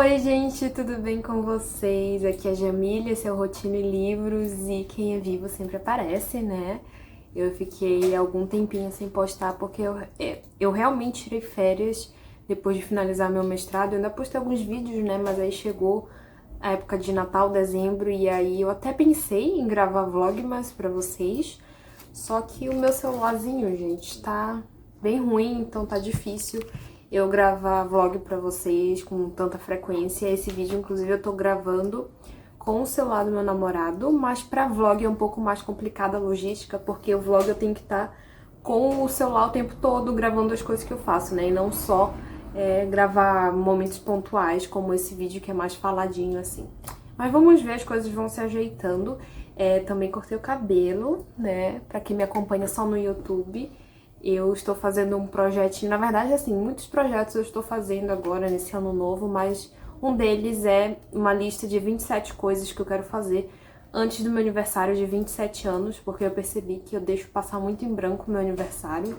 Oi, gente, tudo bem com vocês? Aqui é a Jamília, esse é o Rotina e Livros e quem é vivo sempre aparece, né? Eu fiquei algum tempinho sem postar porque eu realmente tirei férias depois de finalizar meu mestrado. Eu ainda postei alguns vídeos, né? Mas aí chegou a época de Natal, dezembro, e aí eu até pensei em gravar vlogmas pra vocês, só que o meu celularzinho, gente, tá bem ruim, então tá difícil eu gravar vlog pra vocês com tanta frequência. Esse vídeo, inclusive, eu tô gravando com o celular do meu namorado, mas pra vlog é um pouco mais complicada a logística, porque o vlog eu tenho que estar com o celular o tempo todo gravando as coisas que eu faço, né? E não só gravar momentos pontuais, como esse vídeo que é mais faladinho, assim. Mas vamos ver, as coisas vão se ajeitando. Também cortei o cabelo, né? Pra quem me acompanha só no YouTube, eu estou fazendo um projetinho, na verdade, assim, muitos projetos eu estou fazendo agora nesse ano novo, mas um deles é uma lista de 27 coisas que eu quero fazer antes do meu aniversário de 27 anos, porque eu percebi que eu deixo passar muito em branco o meu aniversário.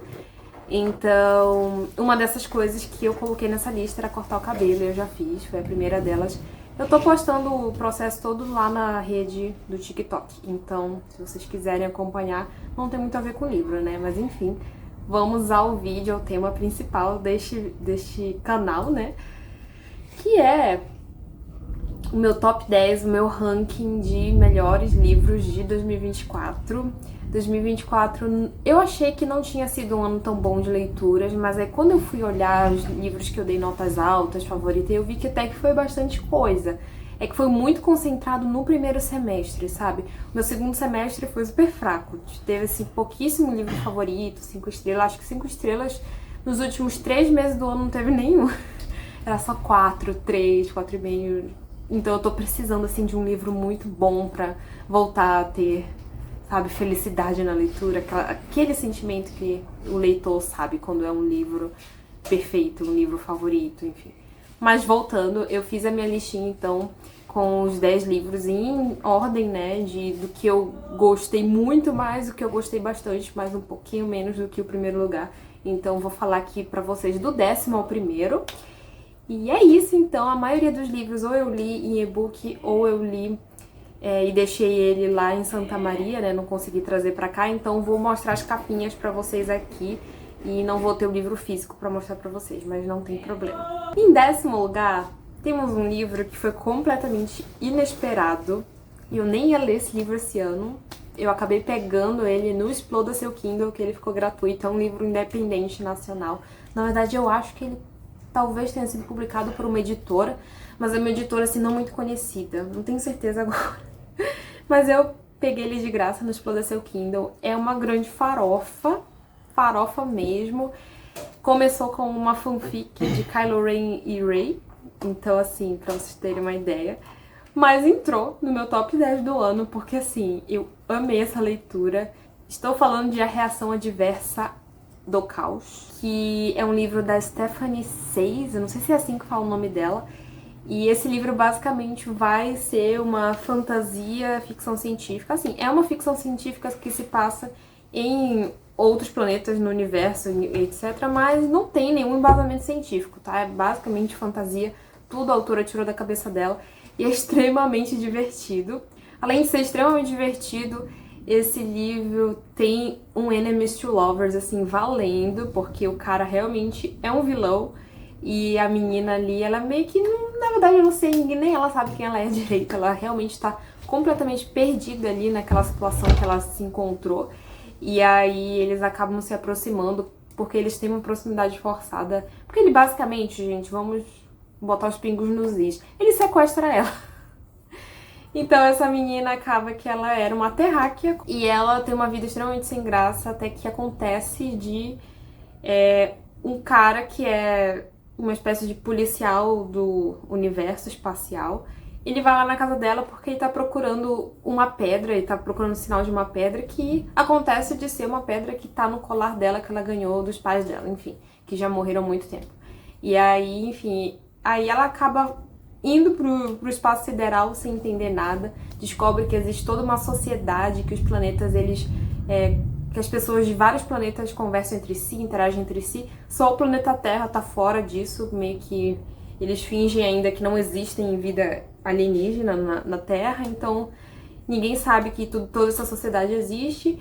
Então, uma dessas coisas que eu coloquei nessa lista era cortar o cabelo, eu já fiz, foi a primeira delas. Eu tô postando o processo todo lá na rede do TikTok, então se vocês quiserem acompanhar, não tem muito a ver com o livro, né? Mas enfim, vamos ao vídeo, ao tema principal deste canal, né? Que é o meu top 10, o meu ranking de melhores livros de 2024. 2024, eu achei que não tinha sido um ano tão bom de leituras, mas aí quando eu fui olhar os livros que eu dei notas altas, favoritei, eu vi que até que foi bastante coisa. É que foi muito concentrado no primeiro semestre, sabe? O meu segundo semestre foi super fraco. Teve, assim, pouquíssimo livro favorito, 5 estrelas. Acho que 5 estrelas nos últimos 3 meses do ano não teve nenhum. Era só 4, 3, 4,5. Então eu tô precisando, assim, de um livro muito bom pra voltar a ter, sabe, felicidade na leitura. Aquele sentimento que o leitor sabe quando é um livro perfeito, um livro favorito, enfim. Mas voltando, eu fiz a minha listinha, então, com os 10 livros em ordem, né, do que eu gostei muito mais, do que eu gostei bastante, mas um pouquinho menos do que o primeiro lugar. Então, vou falar aqui pra vocês do 10º ao primeiro. E é isso, então, a maioria dos livros ou eu li em e-book ou eu li e deixei ele lá em Santa Maria, né, não consegui trazer pra cá, então vou mostrar as capinhas pra vocês aqui. E não vou ter o livro físico pra mostrar pra vocês, mas não tem problema. Em 10º lugar, temos um livro que foi completamente inesperado. E eu nem ia ler esse livro esse ano. Eu acabei pegando ele no Exploda Seu Kindle, que ele ficou gratuito. É um livro independente nacional. Na verdade, eu acho que ele talvez tenha sido publicado por uma editora, mas é uma editora, assim, não muito conhecida. Não tenho certeza agora. Mas eu peguei ele de graça no Exploda Seu Kindle. É uma grande farofa mesmo. Começou com uma fanfic de Kylo Ren e Rey, então assim, pra vocês terem uma ideia. Mas entrou no meu top 10 do ano, porque assim, eu amei essa leitura. Estou falando de A Reação Adversa do Caos, que é um livro da Stephanie Sayce, eu não sei se é assim que fala o nome dela. E esse livro basicamente vai ser uma fantasia, ficção científica. Assim, é uma ficção científica que se passa em outros planetas no universo, etc. Mas não tem nenhum embasamento científico, tá? É basicamente fantasia, tudo a autora tirou da cabeça dela. E é extremamente divertido. Além de ser extremamente divertido, esse livro tem um enemies to lovers, assim, valendo, porque o cara realmente é um vilão. E a menina ali, ela meio que, na verdade, eu não sei, nem ela sabe quem ela é direito. Ela realmente tá completamente perdida ali naquela situação que ela se encontrou. E aí eles acabam se aproximando porque eles têm uma proximidade forçada. Porque ele basicamente, gente, vamos botar os pingos nos is, ele sequestra ela. Então essa menina acaba que ela era uma terráquea e ela tem uma vida extremamente sem graça até que acontece de um cara que é uma espécie de policial do universo espacial. Ele vai lá na casa dela porque ele tá procurando uma pedra, ele tá procurando o sinal de uma pedra que acontece de ser uma pedra que tá no colar dela, que ela ganhou dos pais dela, enfim, que já morreram há muito tempo. E aí, enfim, aí ela acaba indo pro espaço sideral sem entender nada, descobre que existe toda uma sociedade, que os planetas, eles... que as pessoas de vários planetas conversam entre si, interagem entre si, só o planeta Terra tá fora disso, meio que eles fingem ainda que não existem vida alienígena na Terra, então ninguém sabe que toda essa sociedade existe.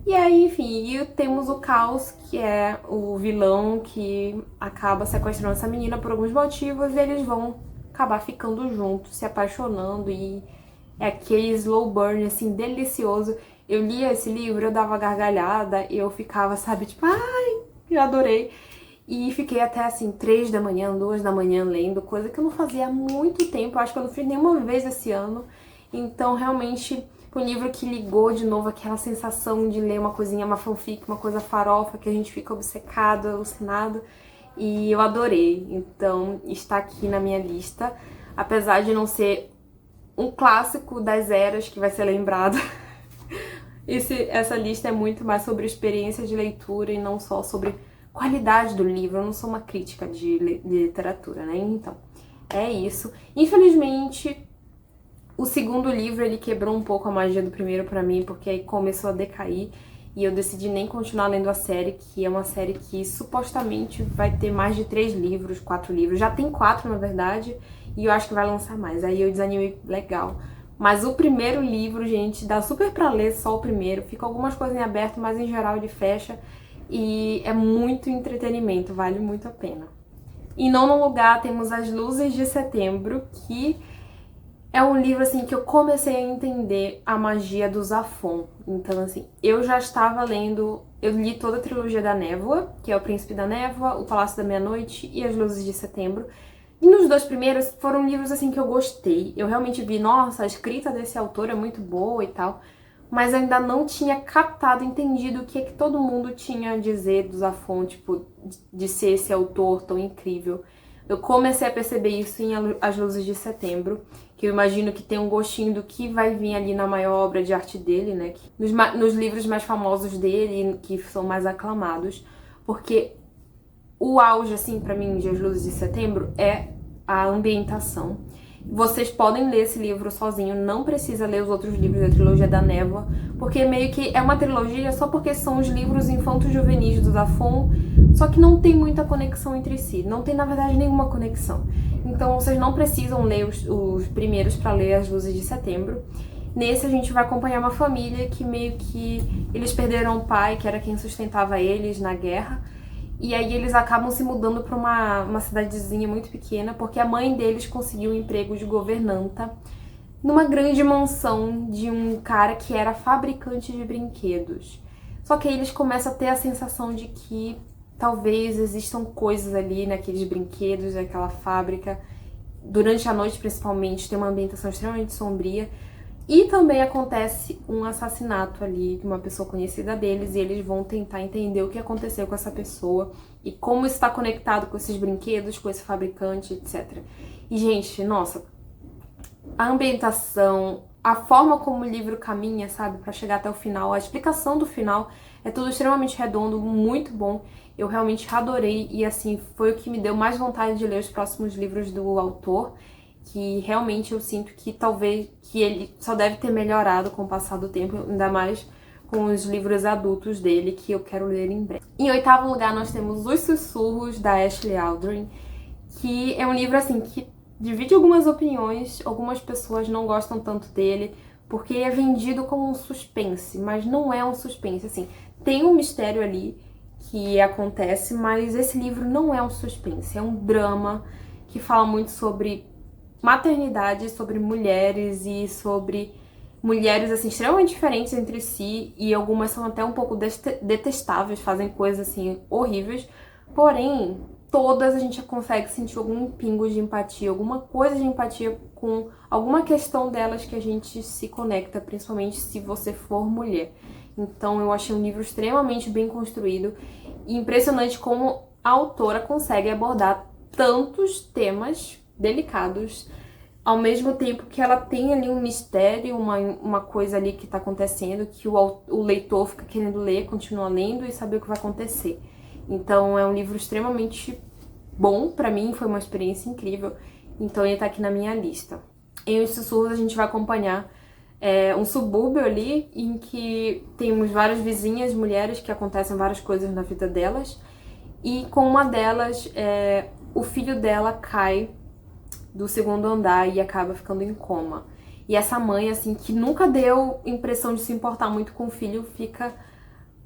E aí, enfim, e temos o Caos, que é o vilão que acaba sequestrando essa menina por alguns motivos, e eles vão acabar ficando juntos, se apaixonando, e é aquele slow burn, assim, delicioso. Eu lia esse livro, eu dava gargalhada, e eu ficava, sabe, tipo, ai, eu adorei. E fiquei até, assim, 3 da manhã, 2 da manhã lendo, coisa que eu não fazia há muito tempo, eu acho que eu não fiz nenhuma vez esse ano. Então, realmente, foi um livro que ligou de novo aquela sensação de ler uma coisinha, uma fanfic, uma coisa farofa, que a gente fica obcecado, alucinado. E eu adorei. Então, está aqui na minha lista. Apesar de não ser um clássico das eras que vai ser lembrado, essa lista é muito mais sobre experiência de leitura e não só sobre qualidade do livro. Eu não sou uma crítica de literatura, né? Então, é isso. Infelizmente, o segundo livro, ele quebrou um pouco a magia do primeiro pra mim, porque aí começou a decair e eu decidi nem continuar lendo a série, que é uma série que supostamente vai ter mais de 3 livros, 4 livros. Já tem 4, na verdade, e eu acho que vai lançar mais. Aí eu desanimei legal. Mas o primeiro livro, gente, dá super pra ler só o primeiro. Fica algumas coisas em aberto, mas em geral ele fecha. E é muito entretenimento, vale muito a pena. Em nono lugar, temos As Luzes de Setembro, que é um livro, assim, que eu comecei a entender a magia do Zafon. Então, assim, eu já estava lendo... Eu li toda a trilogia da Névoa, que é O Príncipe da Névoa, O Palácio da Meia-Noite e As Luzes de Setembro. E nos 2 primeiros foram livros, assim, que eu gostei. Eu realmente vi, nossa, a escrita desse autor é muito boa e tal. Mas eu ainda não tinha captado, entendido o que é que todo mundo tinha a dizer do Zafon, tipo, de ser esse autor tão incrível. Eu comecei a perceber isso em As Luzes de Setembro, que eu imagino que tem um gostinho do que vai vir ali na maior obra de arte dele, né? Nos livros mais famosos dele, que são mais aclamados. Porque o auge, assim, pra mim, de As Luzes de Setembro é a ambientação. Vocês podem ler esse livro sozinho, não precisa ler os outros livros da trilogia da Névoa, porque meio que é uma trilogia só porque são os livros infanto-juvenis do Zafon, só que não tem muita conexão entre si, não tem na verdade nenhuma conexão. Então vocês não precisam ler os primeiros para ler As Luzes de Setembro. Nesse a gente vai acompanhar uma família que meio que eles perderam o pai, que era quem sustentava eles na guerra. E aí eles acabam se mudando para uma cidadezinha muito pequena, porque a mãe deles conseguiu um emprego de governanta numa grande mansão de um cara que era fabricante de brinquedos. Só que aí eles começam a ter a sensação de que talvez existam coisas ali naqueles brinquedos, naquela fábrica. Durante a noite, principalmente, tem uma ambientação extremamente sombria. E também acontece um assassinato ali de uma pessoa conhecida deles e eles vão tentar entender o que aconteceu com essa pessoa e como está conectado com esses brinquedos, com esse fabricante, etc. E, gente, nossa, a ambientação, a forma como o livro caminha, sabe, para chegar até o final, a explicação do final, é tudo extremamente redondo, muito bom. Eu realmente adorei e, assim, foi o que me deu mais vontade de ler os próximos livros do autor, que realmente eu sinto que talvez que ele só deve ter melhorado com o passar do tempo, ainda mais com os livros adultos dele, que eu quero ler em breve. Em oitavo lugar, nós temos Os Sussurros, da Ashley Aldrin, que é um livro, assim, que divide algumas opiniões, algumas pessoas não gostam tanto dele, porque é vendido como um suspense, mas não é um suspense, assim, tem um mistério ali que acontece, mas esse livro não é um suspense, é um drama que fala muito sobre maternidade, sobre mulheres e sobre mulheres, assim, extremamente diferentes entre si, e algumas são até um pouco detestáveis, fazem coisas, assim, horríveis, porém, todas a gente consegue sentir algum pingo de empatia, alguma coisa de empatia com alguma questão delas que a gente se conecta, principalmente se você for mulher. Então eu achei um livro extremamente bem construído e impressionante como a autora consegue abordar tantos temas delicados, ao mesmo tempo que ela tem ali um mistério, uma coisa ali que tá acontecendo, que o leitor fica querendo ler, continua lendo e saber o que vai acontecer. Então é um livro extremamente bom, pra mim foi uma experiência incrível, então ele tá aqui na minha lista. Em Os Sussurros a gente vai acompanhar um subúrbio ali, em que temos várias vizinhas mulheres que acontecem várias coisas na vida delas, e com uma delas o filho dela cai do segundo andar e acaba ficando em coma. E essa mãe, assim, que nunca deu impressão de se importar muito com o filho, fica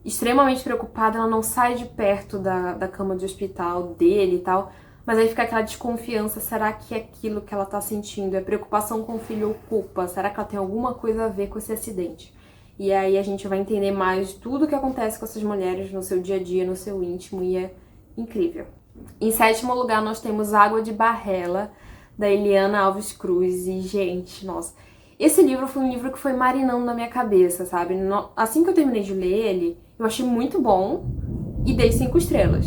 extremamente preocupada, ela não sai de perto da cama de hospital dele e tal, mas aí fica aquela desconfiança, será que aquilo que ela tá sentindo é preocupação com o filho ou culpa? Será que ela tem alguma coisa a ver com esse acidente? E aí a gente vai entender mais tudo o que acontece com essas mulheres no seu dia a dia, no seu íntimo, e é incrível. Em sétimo lugar, nós temos Água de Barrela, da Eliana Alves Cruz, e gente, nossa, esse livro foi um livro que foi marinando na minha cabeça, sabe? Assim que eu terminei de ler ele, eu achei muito bom e dei 5 estrelas.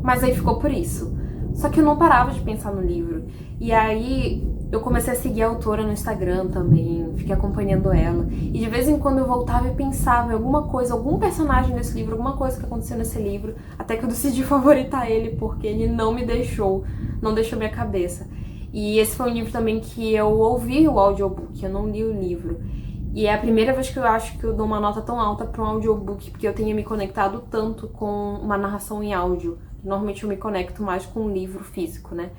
Mas aí ficou por isso. Só que eu não parava de pensar no livro. E aí eu comecei a seguir a autora no Instagram também, fiquei acompanhando ela. E de vez em quando eu voltava e pensava em alguma coisa, algum personagem desse livro, alguma coisa que aconteceu nesse livro, até que eu decidi favoritar ele, porque ele não deixou minha cabeça. E esse foi um livro também que eu ouvi o audiobook, eu não li o livro. E é a primeira vez que eu acho que eu dou uma nota tão alta para um audiobook, porque eu tenha me conectado tanto com uma narração em áudio. Normalmente eu me conecto mais com um livro físico, né?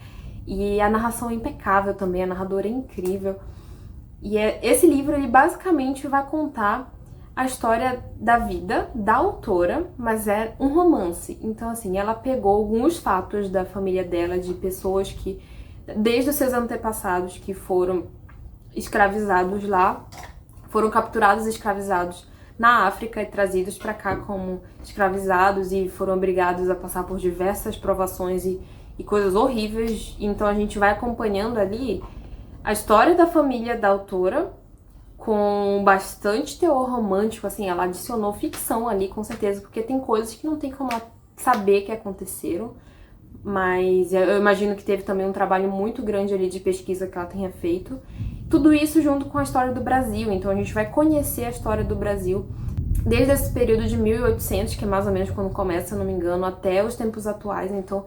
E a narração é impecável também, a narradora é incrível. E esse livro, ele basicamente vai contar a história da vida da autora, mas é um romance. Então, assim, ela pegou alguns fatos da família dela, de pessoas que, desde os seus antepassados, que foram escravizados lá, foram capturados e escravizados na África e trazidos para cá como escravizados e foram obrigados a passar por diversas provações e coisas horríveis. Então a gente vai acompanhando ali a história da família da autora com bastante teor romântico, assim, ela adicionou ficção ali, com certeza, porque tem coisas que não tem como saber que aconteceram, mas eu imagino que teve também um trabalho muito grande ali de pesquisa que ela tenha feito. Tudo isso junto com a história do Brasil, então a gente vai conhecer a história do Brasil desde esse período de 1800, que é mais ou menos quando começa, se eu não me engano, até os tempos atuais. Então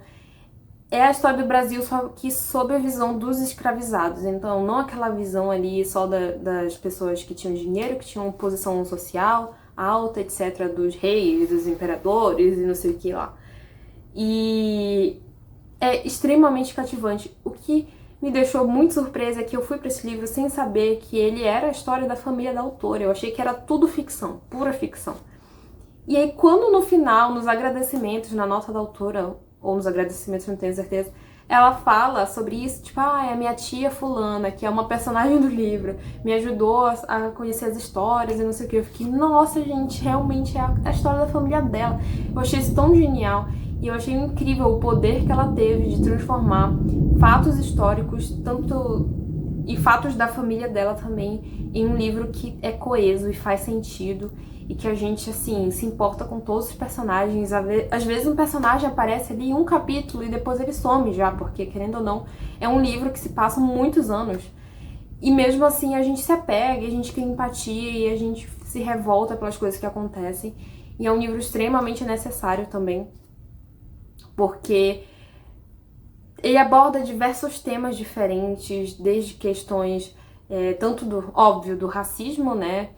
é a história do Brasil, só que sob a visão dos escravizados. Então não aquela visão ali só das pessoas que tinham dinheiro, que tinham posição social alta, etc., dos reis, dos imperadores e não sei o que lá. E é extremamente cativante. O que me deixou muito surpresa é que eu fui para esse livro sem saber que ele era a história da família da autora. Eu achei que era tudo ficção, pura ficção. E aí, quando no final, nos agradecimentos, na nota da autora, ou nos agradecimentos, não tenho certeza, ela fala sobre isso, tipo, é a minha tia fulana, que é uma personagem do livro, me ajudou a conhecer as histórias e não sei o que. Eu fiquei, nossa, gente, realmente é a história da família dela. Eu achei isso tão genial. E eu achei incrível o poder que ela teve de transformar fatos históricos, tanto e fatos da família dela também, em um livro que é coeso e faz sentido e que a gente, assim, se importa com todos os personagens. Às vezes um personagem aparece ali em um capítulo e depois ele some já, porque, querendo ou não, é um livro que se passa muitos anos. E mesmo assim a gente se apega, a gente cria empatia e a gente se revolta pelas coisas que acontecem. E é um livro extremamente necessário também, porque ele aborda diversos temas diferentes, desde questões, tanto do racismo, né?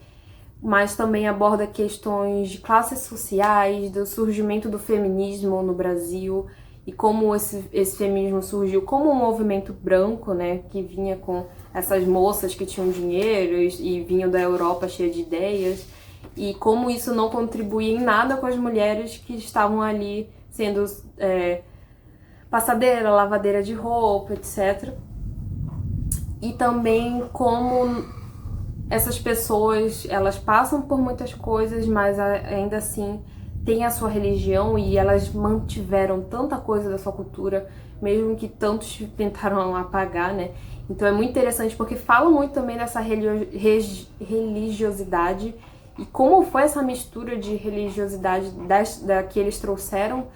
Mas também aborda questões de classes sociais, do surgimento do feminismo no Brasil e como esse feminismo surgiu como um movimento branco, né? Que vinha com essas moças que tinham dinheiro e vinham da Europa cheia de ideias, e como isso não contribuía em nada com as mulheres que estavam ali sendo passadeira, lavadeira de roupa, etc. E também como essas pessoas, elas passam por muitas coisas, mas ainda assim têm a sua religião e elas mantiveram tanta coisa da sua cultura, mesmo que tantos tentaram apagar, né? Então é muito interessante porque fala muito também dessa religiosidade e como foi essa mistura de religiosidade da que eles trouxeram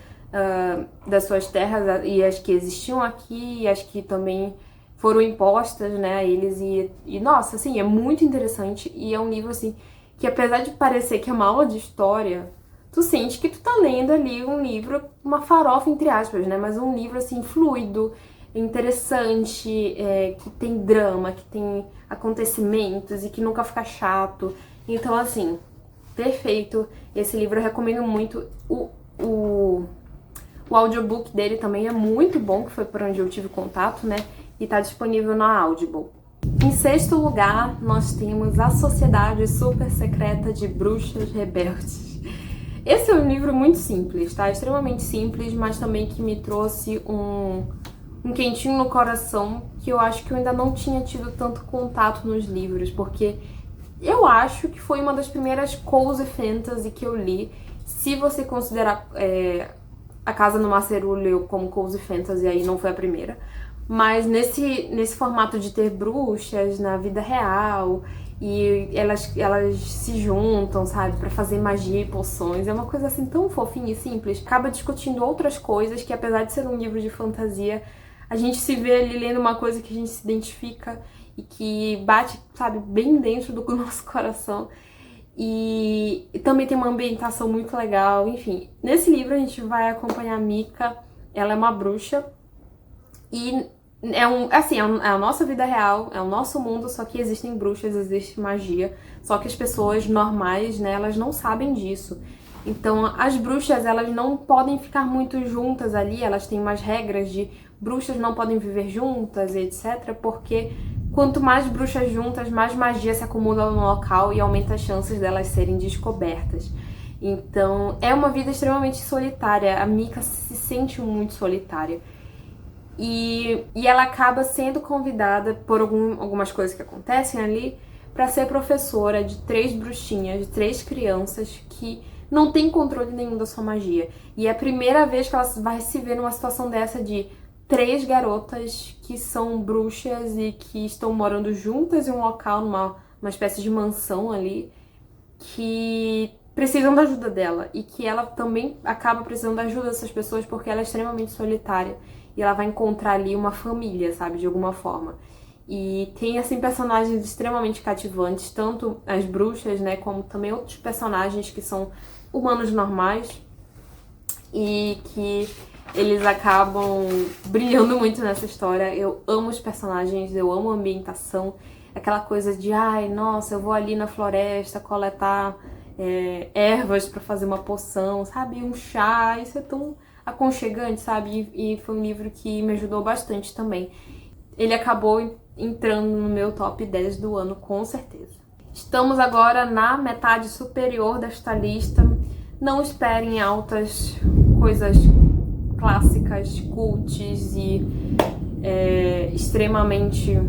das suas terras e as que existiam aqui e as que também foram impostas, né, a eles e nossa, assim, é muito interessante e é um livro, assim, que apesar de parecer que é uma aula de história, tu sente que tu tá lendo ali um livro, uma farofa, entre aspas, né, mas um livro, assim, fluido, interessante, que tem drama, que tem acontecimentos e que nunca fica chato. Então, assim, perfeito. Esse livro eu recomendo muito. O O audiobook dele também é muito bom, que foi por onde eu tive contato, né? E tá disponível na Audible. Em sexto lugar, nós temos A Sociedade Super Secreta de Bruxas Rebeldes. Esse é um livro muito simples, tá? Extremamente simples, mas também que me trouxe um quentinho no coração, que eu acho que eu ainda não tinha tido tanto contato nos livros, porque eu acho que foi uma das primeiras cozy fantasy que eu li. Se você considerar A Casa no Macerulho como cozy fantasy, aí não foi a primeira. Mas nesse formato de ter bruxas na vida real e elas se juntam, sabe, pra fazer magia e poções. É uma coisa assim tão fofinha e simples. Acaba discutindo outras coisas que, apesar de ser um livro de fantasia, a gente se vê ali lendo uma coisa que a gente se identifica e que bate, sabe, bem dentro do nosso coração. E também tem uma ambientação muito legal. Enfim, nesse livro a gente vai acompanhar a Mika. Ela é uma bruxa e é a nossa vida real, é o nosso mundo, só que existem bruxas, existe magia, só que as pessoas normais, né, elas não sabem disso. Então, as bruxas, elas não podem ficar muito juntas ali, elas têm umas regras de bruxas não podem viver juntas, etc, porque quanto mais bruxas juntas, mais magia se acumula no local e aumenta as chances delas serem descobertas. Então, é uma vida extremamente solitária, a Mika se sente muito solitária. E ela acaba sendo convidada por algumas coisas que acontecem ali para ser professora de 3 bruxinhas, de 3 crianças que não tem controle nenhum da sua magia. E é a primeira vez que ela vai se ver numa situação dessa de 3 garotas que são bruxas e que estão morando juntas em um local, numa espécie de mansão ali, que precisam da ajuda dela. E que ela também acaba precisando da ajuda dessas pessoas porque ela é extremamente solitária. E ela vai encontrar ali uma família, sabe, de alguma forma. E tem, assim, personagens extremamente cativantes, tanto as bruxas, né, como também outros personagens que são humanos normais e que eles acabam brilhando muito nessa história. Eu amo os personagens, eu amo a ambientação, aquela coisa de, ai, nossa, eu vou ali na floresta coletar ervas pra fazer uma poção, sabe, um chá, isso é tão aconchegante, sabe? E foi um livro que me ajudou bastante também. Ele acabou entrando no meu top 10 do ano, com certeza. Estamos agora na metade superior desta lista. Não esperem altas coisas clássicas, cults e extremamente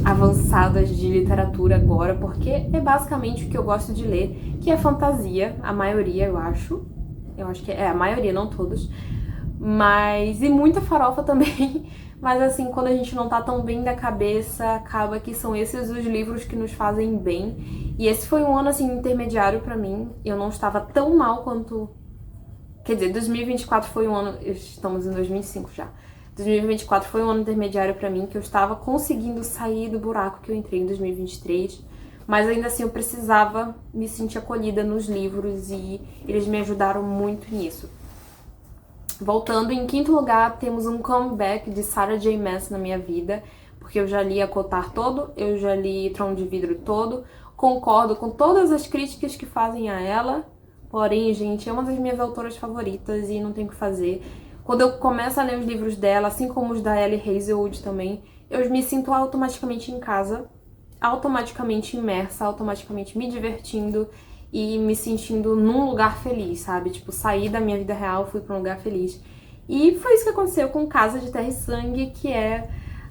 avançadas de literatura agora, porque é basicamente o que eu gosto de ler, que é fantasia, a maioria, eu acho. Eu acho que é a maioria, não todos. E muita farofa também. Mas assim, quando a gente não tá tão bem da cabeça, acaba que são esses os livros que nos fazem bem. E esse foi um ano, assim, intermediário pra mim. Eu não estava tão mal quanto... Quer dizer, 2024 foi um ano... Estamos em 2005 já. 2024 foi um ano intermediário pra mim, que eu estava conseguindo sair do buraco que eu entrei em 2023. Mas ainda assim eu precisava me sentir acolhida nos livros e eles me ajudaram muito nisso. Voltando, em quinto lugar, temos um comeback de Sarah J. Maas na minha vida, porque eu já li A Cotar todo, eu já li Trono de Vidro todo, concordo com todas as críticas que fazem a ela, porém, gente, é uma das minhas autoras favoritas e não tem o que fazer. Quando eu começo a ler os livros dela, assim como os da Ellie Hazelwood também, eu me sinto automaticamente em casa, automaticamente imersa, automaticamente me divertindo e me sentindo num lugar feliz, sabe? Tipo, saí da minha vida real, fui pra um lugar feliz. E foi isso que aconteceu com Casa de Terra e Sangue, que é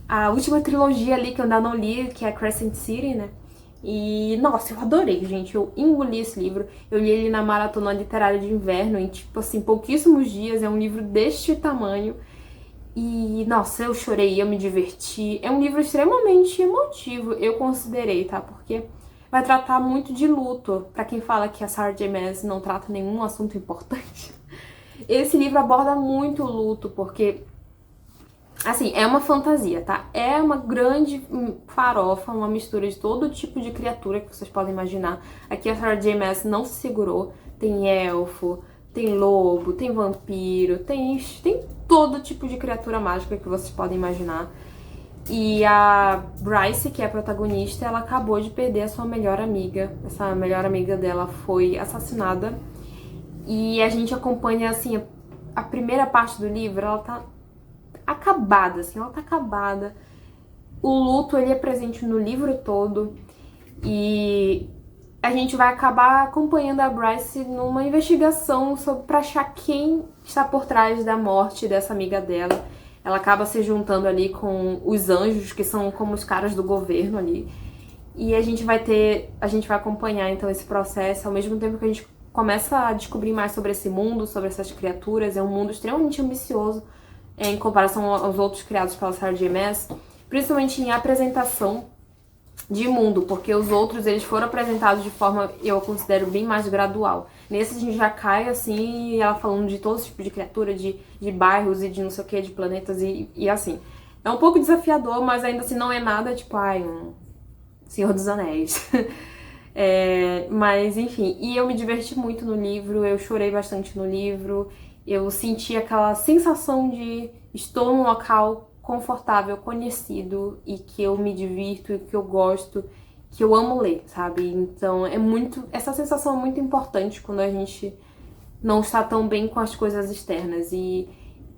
a última trilogia ali que eu ainda não li, que é Crescent City, né? E, nossa, eu adorei, gente. Eu engoli esse livro. Eu li ele na Maratona Literária de Inverno em, tipo assim, pouquíssimos dias. É um livro deste tamanho. E, nossa, eu chorei, eu me diverti. É um livro extremamente emotivo, eu considerei, tá? Porque vai tratar muito de luto. Pra quem fala que a Sarah J. Maas não trata nenhum assunto importante. Esse livro aborda muito o luto, porque, assim, é uma fantasia, tá? É uma grande farofa, uma mistura de todo tipo de criatura que vocês podem imaginar. Aqui a Sarah J. Maas não se segurou. Tem elfo, tem lobo, tem vampiro, tem todo tipo de criatura mágica que vocês podem imaginar. E a Bryce, que é a protagonista, ela acabou de perder a sua melhor amiga. Essa melhor amiga dela foi assassinada. E a gente acompanha, assim, a primeira parte do livro, ela tá acabada, assim, ela tá acabada. O luto, ele é presente no livro todo e a gente vai acabar acompanhando a Bryce numa investigação pra achar quem está por trás da morte dessa amiga dela. Ela acaba se juntando ali com os anjos, que são como os caras do governo ali. E a gente vai acompanhar então esse processo, ao mesmo tempo que a gente começa a descobrir mais sobre esse mundo, sobre essas criaturas. É um mundo extremamente ambicioso em comparação aos outros criados pela Sarah J. Maas, principalmente em apresentação de mundo, porque os outros eles foram apresentados de forma, eu considero, bem mais gradual. Nesse a gente já cai assim, ela falando de todo tipo de criatura, de bairros e de não sei o que, de planetas e assim. É um pouco desafiador, mas ainda assim não é nada tipo, um Senhor dos Anéis. Mas enfim, e eu me diverti muito no livro, eu chorei bastante no livro, eu senti aquela sensação de estou num local confortável, conhecido e que eu me divirto e que eu gosto, que eu amo ler, sabe? Então essa sensação é muito importante quando a gente não está tão bem com as coisas externas. E,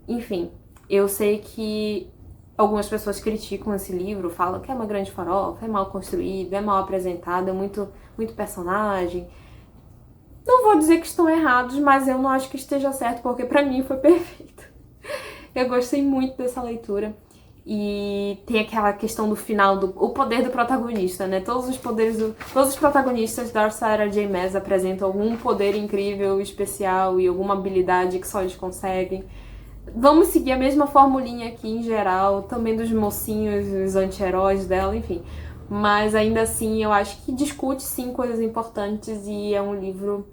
enfim, eu sei que algumas pessoas criticam esse livro, falam que é uma grande farofa, é mal construído, é mal apresentado, é muito personagem. Não vou dizer que estão errados, mas eu não acho que esteja certo, porque pra mim foi perfeito. Eu gostei muito dessa leitura. E tem aquela questão do final, o poder do protagonista, né? Todos os protagonistas da Sarah J. Maas apresentam algum poder incrível, especial e alguma habilidade que só eles conseguem. Vamos seguir a mesma formulinha aqui em geral, também dos mocinhos, os anti-heróis dela, enfim. Mas ainda assim, eu acho que discute sim coisas importantes e é um livro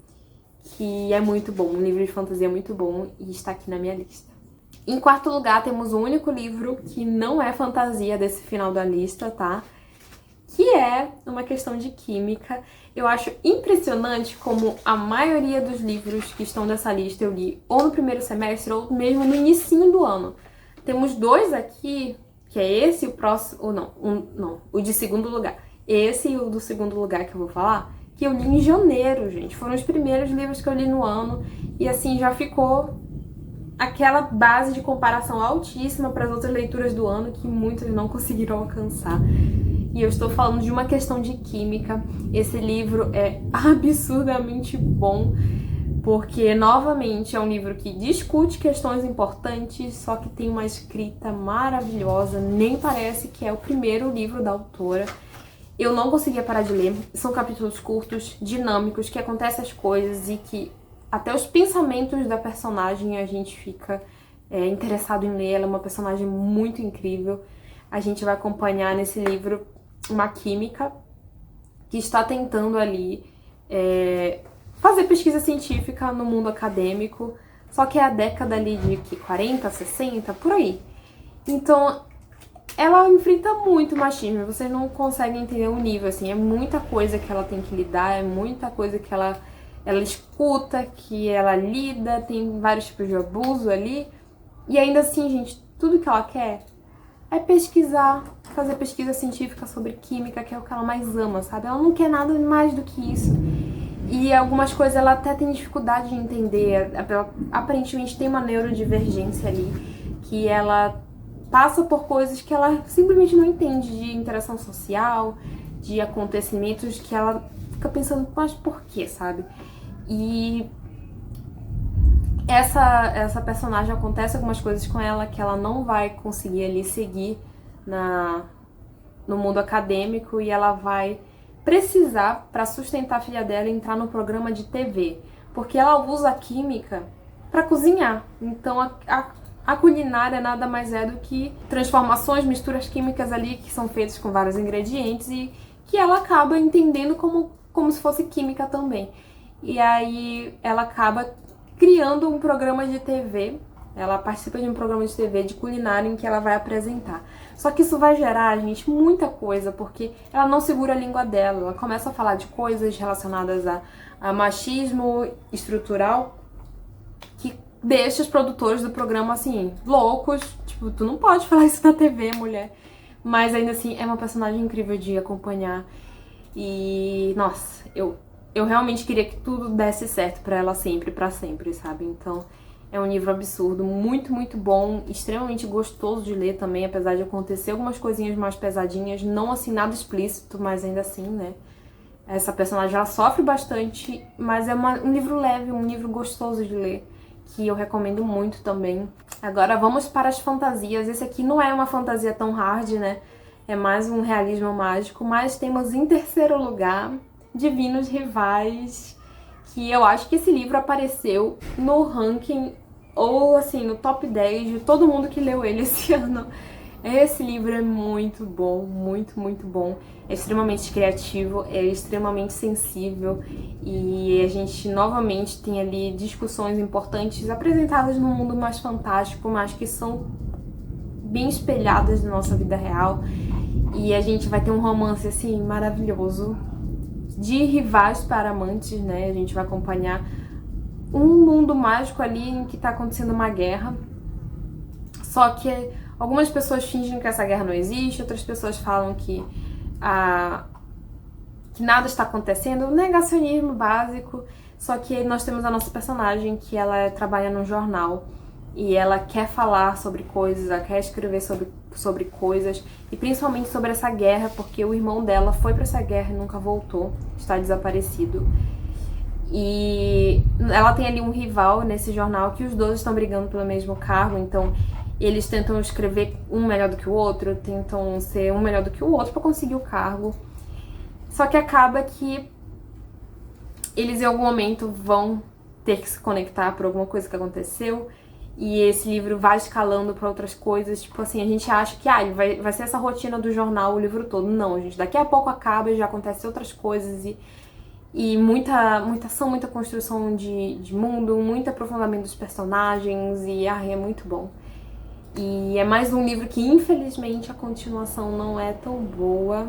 que é muito bom, um livro de fantasia muito bom e está aqui na minha lista. Em quarto lugar, temos o único livro que não é fantasia desse final da lista, tá? Que é uma questão de química. Eu acho impressionante como a maioria dos livros que estão nessa lista eu li ou no primeiro semestre ou mesmo no inicinho do ano. Temos dois aqui, que é esse e o próximo, ou não, o de segundo lugar. Esse e o do segundo lugar que eu vou falar, que eu li em janeiro, gente. Foram os primeiros livros que eu li no ano e assim já ficou aquela base de comparação altíssima para as outras leituras do ano que muitos não conseguiram alcançar. E eu estou falando de Uma Questão de Química. Esse livro é absurdamente bom, porque, novamente, é um livro que discute questões importantes, só que tem uma escrita maravilhosa. Nem parece que é o primeiro livro da autora. Eu não conseguia parar de ler. São capítulos curtos, dinâmicos, que acontecem as coisas e que até os pensamentos da personagem a gente fica interessado em ler. Ela é uma personagem muito incrível. A gente vai acompanhar nesse livro uma química que está tentando ali fazer pesquisa científica no mundo acadêmico, só que é a década ali de 40, 60, por aí. Então, ela enfrenta muito machismo, vocês não conseguem entender o nível, assim, é muita coisa que ela tem que lidar, é muita coisa que ela escuta, que ela lida, tem vários tipos de abuso ali, e ainda assim, gente, tudo que ela quer é pesquisar, fazer pesquisa científica sobre química, que é o que ela mais ama, sabe? Ela não quer nada mais do que isso. E algumas coisas ela até tem dificuldade de entender, ela, aparentemente tem uma neurodivergência ali, que ela passa por coisas que ela simplesmente não entende, de interação social, de acontecimentos que ela fica pensando, mas por quê, sabe? E essa personagem, acontece algumas coisas com ela que ela não vai conseguir ali seguir no mundo acadêmico e ela vai precisar, para sustentar a filha dela, entrar no programa de TV, porque ela usa a química para cozinhar. Então a culinária nada mais é do que transformações, misturas químicas ali que são feitas com vários ingredientes e que ela acaba entendendo como se fosse química também. E aí ela acaba criando um programa de TV, ela participa de um programa de TV de culinária em que ela vai apresentar. Só que isso vai gerar, gente, muita coisa, porque ela não segura a língua dela, ela começa a falar de coisas relacionadas a machismo estrutural, que deixa os produtores do programa, assim, loucos, tipo, tu não pode falar isso na TV, mulher. Mas ainda assim, é uma personagem incrível de acompanhar e, nossa, eu realmente queria que tudo desse certo pra ela sempre, pra sempre, sabe? Então, É um livro absurdo, muito, muito bom, extremamente gostoso de ler também, apesar de acontecer algumas coisinhas mais pesadinhas, não assim nada explícito, mas ainda assim, né? Essa personagem, ela sofre bastante, mas é um livro leve, um livro gostoso de ler, que eu recomendo muito também. Agora vamos para as fantasias. Esse aqui não é uma fantasia tão hard, né? É mais um realismo mágico, mas temos em terceiro lugar Divinos Rivais, que eu acho que esse livro apareceu no ranking, ou assim, no top 10 de todo mundo que leu ele esse ano. Esse livro é muito bom, muito, muito bom. É extremamente criativo, é extremamente sensível e a gente novamente tem ali discussões importantes apresentadas num mundo mais fantástico, mas que são bem espelhadas na nossa vida real. E a gente vai ter um romance assim maravilhoso de rivais para amantes, né? A gente vai acompanhar um mundo mágico ali em que tá acontecendo uma guerra. Só que algumas pessoas fingem que essa guerra não existe, outras pessoas falam que nada está acontecendo, um negacionismo básico. Só que nós temos a nossa personagem que ela trabalha num jornal e ela quer falar sobre coisas, ela quer escrever sobre coisas e principalmente sobre essa guerra, porque o irmão dela foi para essa guerra e nunca voltou, está desaparecido. E ela tem ali um rival nesse jornal que os dois estão brigando pelo mesmo cargo, então eles tentam escrever um melhor do que o outro, tentam ser um melhor do que o outro para conseguir o cargo. Só que acaba que eles em algum momento vão ter que se conectar por alguma coisa que aconteceu. E esse livro vai escalando para outras coisas. Tipo assim, a gente acha que vai ser essa rotina do jornal o livro todo. Não, gente, daqui a pouco acaba e já acontecem outras coisas. E muita ação, muita construção de mundo, muito aprofundamento dos personagens. E é muito bom. E é mais um livro que, infelizmente, a continuação não é tão boa.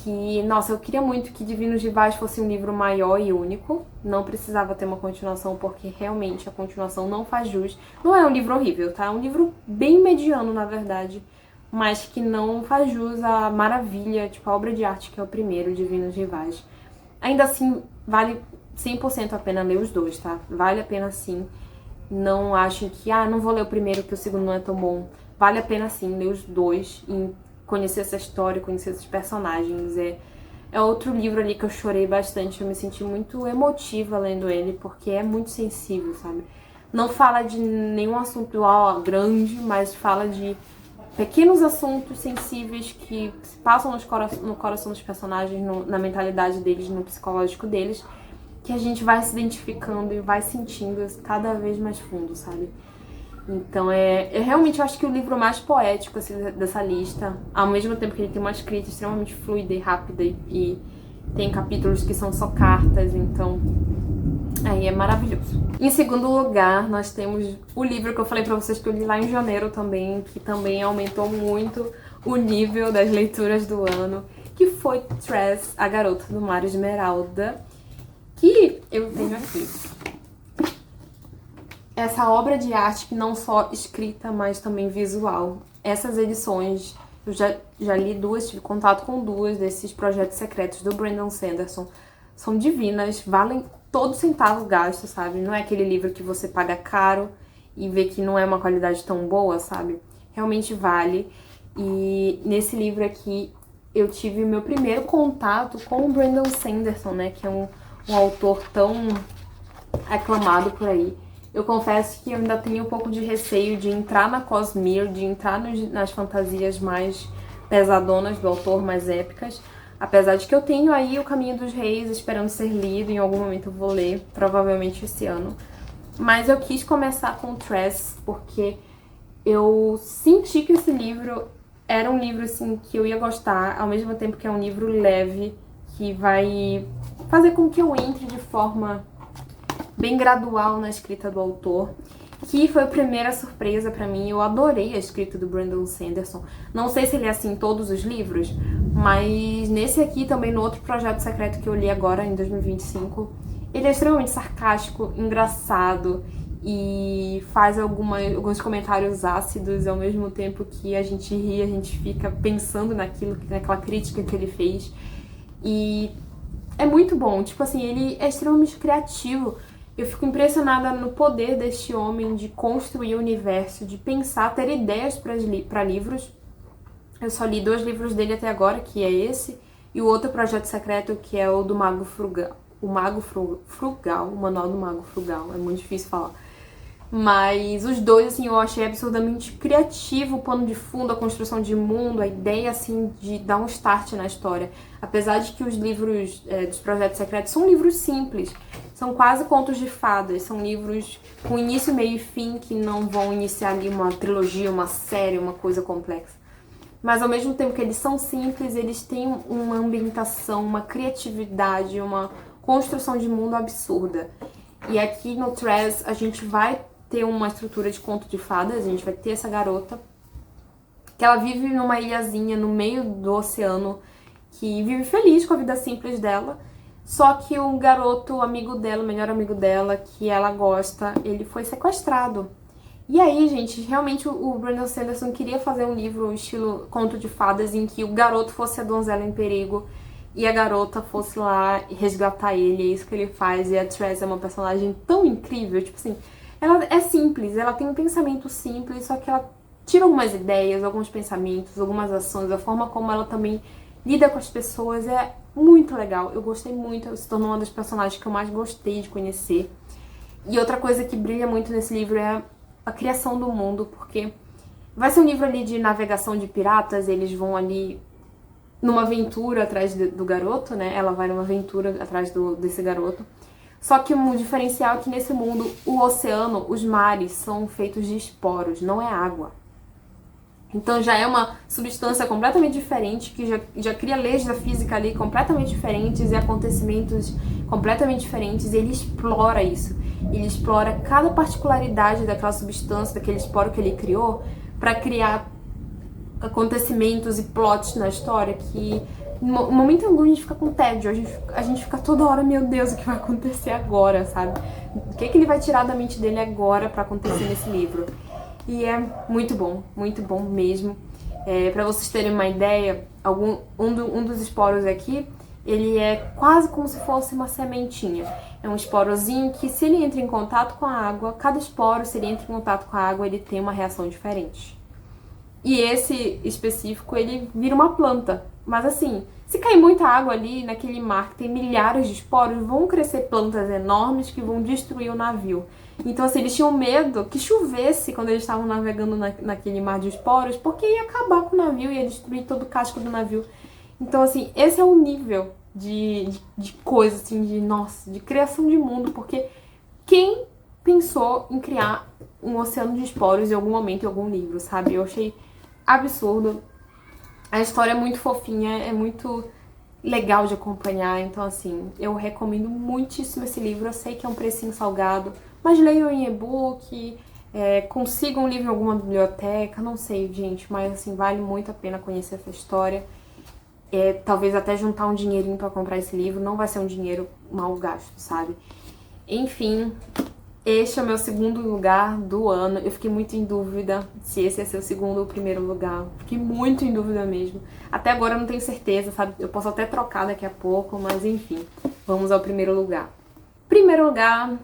Que, nossa, eu queria muito que Divinos Rivais fosse um livro maior e único. Não precisava ter uma continuação, porque realmente a continuação não faz jus. Não é um livro horrível, tá? É um livro bem mediano, na verdade. Mas que não faz jus à maravilha, tipo, a obra de arte que é o primeiro, Divinos Rivais. Ainda assim, vale 100% a pena ler os dois, tá? Vale a pena sim. Não achem que, não vou ler o primeiro que o segundo não é tão bom. Vale a pena sim ler os dois e conhecer essa história, conhecer esses personagens. É outro livro ali que eu chorei bastante, eu me senti muito emotiva lendo ele, porque é muito sensível, sabe? Não fala de nenhum assunto grande, mas fala de pequenos assuntos sensíveis que se passam no coração dos personagens, na mentalidade deles, no psicológico deles, que a gente vai se identificando e vai sentindo cada vez mais fundo, sabe? Então realmente eu acho que o livro mais poético assim, dessa lista, ao mesmo tempo que ele tem uma escrita extremamente fluida e rápida e tem capítulos que são só cartas, então aí é maravilhoso. Em segundo lugar, nós temos o livro que eu falei pra vocês que eu li lá em janeiro também, que também aumentou muito o nível das leituras do ano, que foi Tress, A Garota do Mar Esmeralda, que eu tenho aqui. Essa obra de arte que não só escrita, mas também visual. Essas edições, eu já li duas, tive contato com duas desses projetos secretos do Brandon Sanderson. São divinas, valem todo centavo gasto, sabe? Não é aquele livro que você paga caro e vê que não é uma qualidade tão boa, sabe? Realmente vale. E nesse livro aqui, eu tive o meu primeiro contato com o Brandon Sanderson, né? Que é um autor tão aclamado por aí. Eu confesso que eu ainda tenho um pouco de receio de entrar na Cosmere, de entrar nas fantasias mais pesadonas do autor, mais épicas. Apesar de que eu tenho aí O Caminho dos Reis esperando ser lido, em algum momento eu vou ler, provavelmente esse ano. Mas eu quis começar com Tress, porque eu senti que esse livro era um livro assim, que eu ia gostar, ao mesmo tempo que é um livro leve, que vai fazer com que eu entre de forma bem gradual na escrita do autor, que foi a primeira surpresa pra mim. Eu adorei a escrita do Brandon Sanderson. Não sei se ele é assim em todos os livros, mas nesse aqui também, no outro projeto secreto que eu li agora, em 2025, ele é extremamente sarcástico, engraçado e faz alguns comentários ácidos ao mesmo tempo que a gente ri, a gente fica pensando naquela crítica que ele fez. E é muito bom, tipo assim, ele é extremamente criativo Eu fico impressionada no poder deste homem de construir o universo, de pensar, ter ideias para livros. Eu só li 2 livros dele até agora, que é esse, e o outro projeto secreto, que é o do Mago Frugal. O Manual do Mago Frugal, é muito difícil falar. Mas os dois, assim, eu achei absurdamente criativo, o pano de fundo, a construção de mundo, a ideia, assim, de dar um start na história. Apesar de que os livros dos Projetos Secretos são livros simples, são quase contos de fadas, são livros com início, meio e fim, que não vão iniciar ali uma trilogia, uma série, uma coisa complexa. Mas ao mesmo tempo que eles são simples, eles têm uma ambientação, uma criatividade, uma construção de mundo absurda. E aqui no Tress a gente vai ter uma estrutura de conto de fadas, a gente vai ter essa garota, que ela vive numa ilhazinha no meio do oceano, que vive feliz com a vida simples dela, só que o garoto, amigo dela, o melhor amigo dela, que ela gosta, ele foi sequestrado. E aí, gente, realmente o Brandon Sanderson queria fazer um livro estilo conto de fadas, em que o garoto fosse a donzela em perigo e a garota fosse lá resgatar ele, é isso que ele faz. E a Tress é uma personagem tão incrível, tipo assim, ela é simples, ela tem um pensamento simples, só que ela tira algumas ideias, alguns pensamentos, algumas ações, a forma como ela também lida com as pessoas é muito legal. Eu gostei muito, ela se tornou uma das personagens que eu mais gostei de conhecer. E outra coisa que brilha muito nesse livro é a criação do mundo, porque vai ser um livro ali de navegação de piratas, eles vão ali numa aventura atrás do garoto, né? Ela vai numa aventura atrás desse garoto. Só que o diferencial é que nesse mundo, o oceano, os mares são feitos de esporos, não é água. Então já é uma substância completamente diferente, que já cria leis da física ali completamente diferentes e acontecimentos completamente diferentes. E ele explora isso. Ele explora cada particularidade daquela substância, daquele esporo que ele criou, para criar acontecimentos e plots na história que no momento algum a gente fica com tédio, a gente fica toda hora, meu Deus, o que vai acontecer agora, sabe? O que ele vai tirar da mente dele agora pra acontecer nesse livro? E é muito bom mesmo. Pra vocês terem uma ideia, um dos esporos aqui, ele é quase como se fosse uma sementinha. É um esporozinho que, se ele entra em contato com a água, cada esporo, se ele entra em contato com a água, ele tem uma reação diferente. E esse específico, ele vira uma planta. Mas assim, se cair muita água ali naquele mar que tem milhares de esporos, vão crescer plantas enormes que vão destruir o navio. Então assim, eles tinham medo que chovesse quando eles estavam navegando naquele mar de esporos, porque ia acabar com o navio, ia destruir todo o casco do navio. Então assim, esse é o nível de coisa, assim, de criação de mundo, porque quem pensou em criar um oceano de esporos em algum momento, em algum livro, sabe? Eu achei absurdo. A história é muito fofinha, é muito legal de acompanhar, então assim, eu recomendo muitíssimo esse livro. Eu sei que é um precinho salgado, mas leiam em e-book, consigam um livro em alguma biblioteca, não sei, gente, mas assim, vale muito a pena conhecer essa história. Talvez até juntar um dinheirinho pra comprar esse livro, não vai ser um dinheiro mal gasto, sabe? Enfim, este é o meu segundo lugar do ano. Eu fiquei muito em dúvida se esse ia ser o segundo ou o primeiro lugar. Fiquei muito em dúvida mesmo. Até agora eu não tenho certeza, sabe? Eu posso até trocar daqui a pouco, mas enfim. Vamos ao primeiro lugar. Primeiro lugar,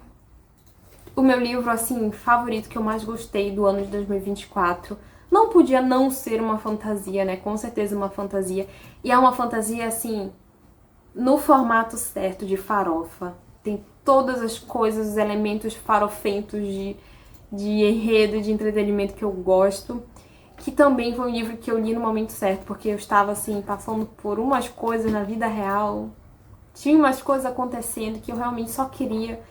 o meu livro, assim, favorito, que eu mais gostei do ano de 2024. Não podia não ser uma fantasia, né? Com certeza uma fantasia. E é uma fantasia, assim, no formato certo de farofa. Tem todas as coisas, os elementos farofentos de enredo, de entretenimento que eu gosto. Que também foi um livro que eu li no momento certo, porque eu estava, assim, passando por umas coisas na vida real. Tinha umas coisas acontecendo que eu realmente só queria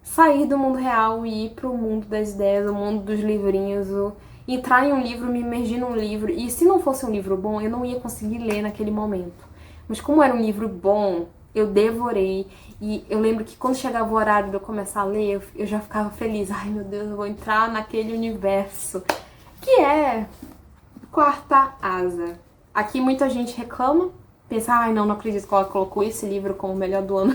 sair do mundo real e ir pro mundo das ideias, o mundo dos livrinhos, entrar em um livro, me imergir num livro. E se não fosse um livro bom, eu não ia conseguir ler naquele momento. Mas como era um livro bom, eu devorei. E eu lembro que quando chegava o horário de eu começar a ler, eu já ficava feliz. Ai, meu Deus, eu vou entrar naquele universo. Que é Quarta Asa. Aqui muita gente reclama, pensa, ai, não acredito que ela colocou esse livro como o melhor do ano.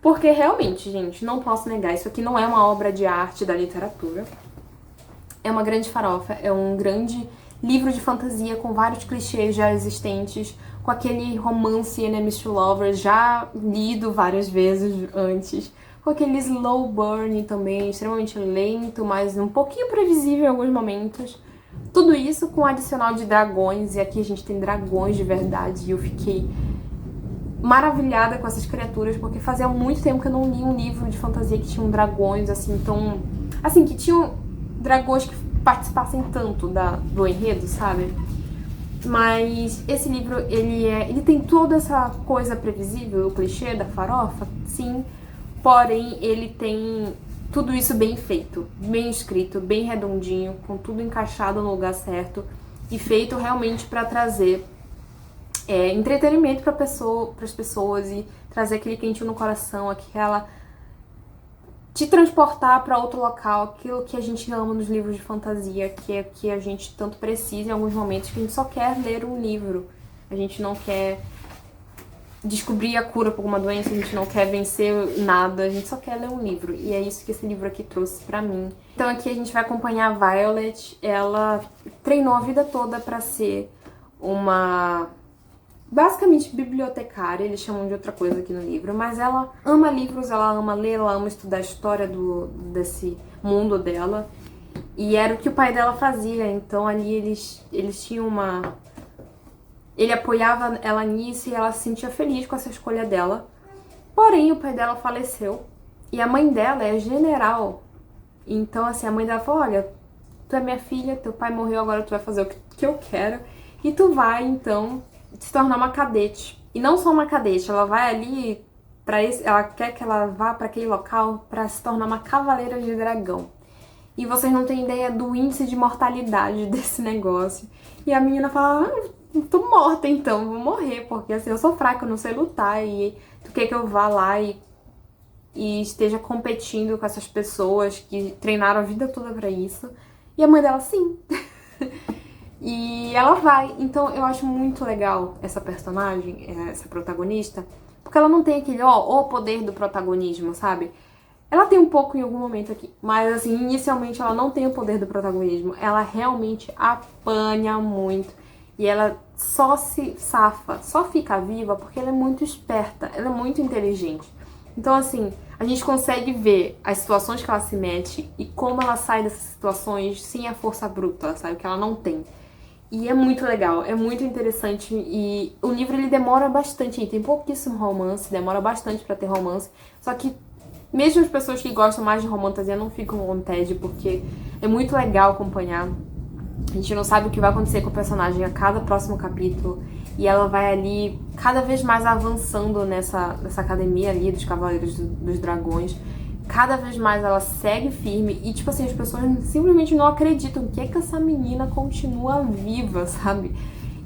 Porque realmente, gente, não posso negar, isso aqui não é uma obra de arte da literatura. É uma grande farofa, é um grande livro de fantasia com vários clichês já existentes, com aquele romance enemies to lovers já lido várias vezes antes, com aquele slow burn também, extremamente lento, mas um pouquinho previsível em alguns momentos. Tudo isso com um adicional de dragões, e aqui a gente tem dragões de verdade, e eu fiquei maravilhada com essas criaturas, porque fazia muito tempo que eu não li um livro de fantasia que tinham dragões, assim, tão... Assim, que tinham dragões que participassem tanto do enredo, sabe? Mas esse livro, ele tem toda essa coisa previsível, o clichê da farofa, sim, porém ele tem tudo isso bem feito, bem escrito, bem redondinho, com tudo encaixado no lugar certo e feito realmente para trazer entretenimento para as pessoas e trazer aquele quentinho no coração, aquela te transportar para outro local, aquilo que a gente ama nos livros de fantasia, que é que a gente tanto precisa em alguns momentos, que a gente só quer ler um livro. A gente não quer descobrir a cura para alguma doença, a gente não quer vencer nada, a gente só quer ler um livro. E é isso que esse livro aqui trouxe pra mim. Então aqui a gente vai acompanhar a Violet. Ela treinou a vida toda pra ser uma... basicamente bibliotecária, eles chamam de outra coisa aqui no livro, mas ela ama livros, ela ama ler, ela ama estudar a história desse mundo dela. E era o que o pai dela fazia, então ali eles tinham uma... Ele apoiava ela nisso e ela se sentia feliz com essa escolha dela. Porém, o pai dela faleceu e a mãe dela é general. Então, assim, a mãe dela falou, olha, tu é minha filha, teu pai morreu, agora tu vai fazer o que eu quero. E tu vai, então, se tornar uma cadete. E não só uma cadete, ela vai ali ela quer que ela vá para aquele local para se tornar uma cavaleira de dragão. E vocês não têm ideia do índice de mortalidade desse negócio. E a menina fala, tô morta então, vou morrer, porque assim, eu sou fraca, eu não sei lutar, e tu quer que eu vá lá e esteja competindo com essas pessoas que treinaram a vida toda pra isso. E a mãe dela, sim. E ela vai. Então eu acho muito legal essa personagem, essa protagonista, porque ela não tem aquele, o poder do protagonismo, sabe? Ela tem um pouco em algum momento aqui, mas assim, inicialmente ela não tem o poder do protagonismo. Ela realmente apanha muito. E ela só se safa, só fica viva porque ela é muito esperta, ela é muito inteligente. Então, assim, a gente consegue ver as situações que ela se mete e como ela sai dessas situações sem a força bruta, sabe? Que ela não tem. E é muito legal, é muito interessante. E o livro, ele demora bastante, tem pouquíssimo romance, demora bastante pra ter romance. Só que mesmo as pessoas que gostam mais de fantasia não ficam com tédio, porque é muito legal acompanhar. A gente não sabe o que vai acontecer com o personagem a cada próximo capítulo. E ela vai ali cada vez mais avançando nessa academia ali dos Cavaleiros dos Dragões. Cada vez mais ela segue firme. E tipo assim, as pessoas simplesmente não acreditam que essa menina continua viva, sabe?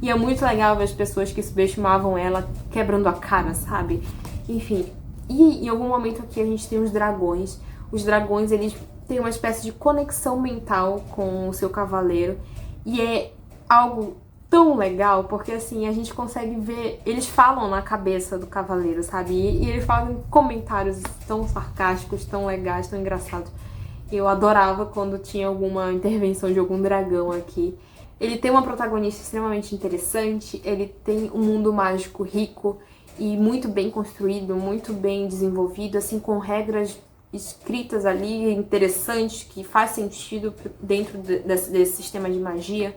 E é muito legal ver as pessoas que subestimavam ela quebrando a cara, sabe? Enfim. E em algum momento aqui a gente tem os dragões. Os dragões, eles têm uma espécie de conexão mental com o seu cavaleiro. E é algo tão legal, porque assim, a gente consegue ver... Eles falam na cabeça do cavaleiro, sabe? E eles falam comentários tão sarcásticos, tão legais, tão engraçados. Eu adorava quando tinha alguma intervenção de algum dragão aqui. Ele tem uma protagonista extremamente interessante, ele tem um mundo mágico rico e muito bem construído, muito bem desenvolvido, assim, com regras escritas ali, interessantes, que faz sentido dentro desse sistema de magia.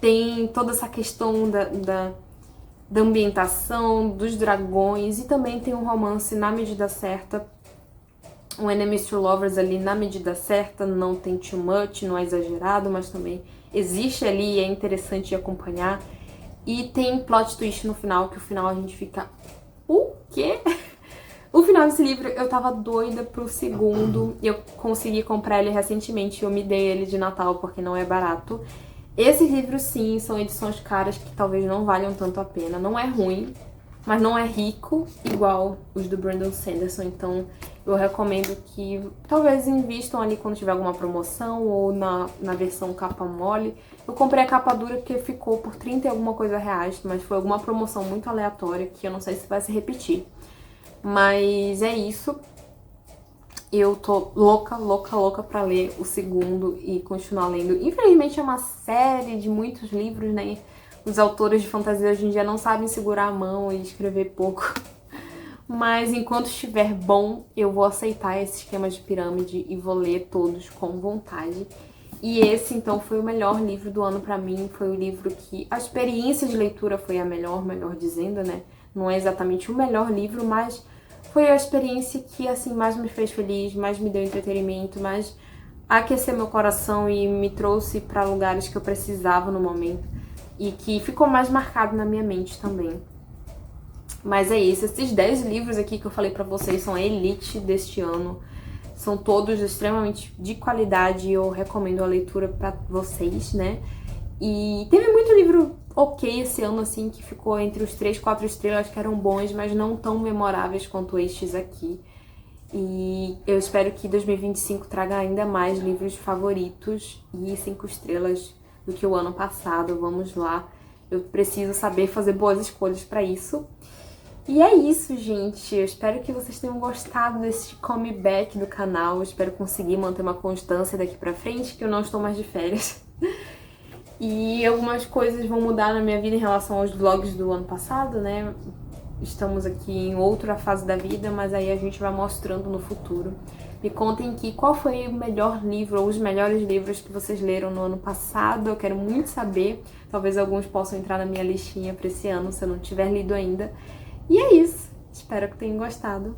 Tem toda essa questão da ambientação, dos dragões, e também tem um romance na medida certa, um enemies to lovers ali na medida certa, não tem too much, não é exagerado, mas também existe ali e é interessante de acompanhar. E tem plot twist no final, que o final a gente fica... O quê? O final desse livro, eu tava doida pro segundo. Eu consegui comprar ele recentemente. Eu me dei ele de Natal porque não é barato. Esses livros, sim, são edições caras que talvez não valham tanto a pena. Não é ruim, mas não é rico igual os do Brandon Sanderson. Então eu recomendo que talvez invistam ali quando tiver alguma promoção ou na versão capa mole. Eu comprei a capa dura porque ficou por 30 e alguma coisa reais, mas foi alguma promoção muito aleatória que eu não sei se vai se repetir. Mas é isso. Eu tô louca, louca, louca pra ler o segundo e continuar lendo. Infelizmente é uma série de muitos livros, né? Os autores de fantasia hoje em dia não sabem segurar a mão e escrever pouco. mas enquanto estiver bom, eu vou aceitar esse esquema de pirâmide e vou ler todos com vontade. E esse, então, foi o melhor livro do ano pra mim, foi o livro que... A experiência de leitura foi a melhor dizendo, né? Não é exatamente o melhor livro, mas foi a experiência que, assim, mais me fez feliz, mais me deu entretenimento, mais aqueceu meu coração e me trouxe pra lugares que eu precisava no momento. E que ficou mais marcado na minha mente também. Mas é isso, esses 10 livros aqui que eu falei pra vocês são a elite deste ano. São todos extremamente de qualidade e eu recomendo a leitura pra vocês, né? E teve muito livro ok esse ano, assim, que ficou entre os 3, 4 estrelas, que eram bons, mas não tão memoráveis quanto estes aqui. E eu espero que 2025 traga ainda mais livros favoritos e 5 estrelas do que o ano passado. Vamos lá, eu preciso saber fazer boas escolhas pra isso. E é isso, gente. Eu espero que vocês tenham gostado desse comeback do canal. Eu espero conseguir manter uma constância daqui pra frente, que eu não estou mais de férias. E algumas coisas vão mudar na minha vida em relação aos vlogs do ano passado, né? Estamos aqui em outra fase da vida, mas aí a gente vai mostrando no futuro. Me contem aqui qual foi o melhor livro ou os melhores livros que vocês leram no ano passado. Eu quero muito saber. Talvez alguns possam entrar na minha listinha pra esse ano, se eu não tiver lido ainda. E é isso. Espero que tenham gostado.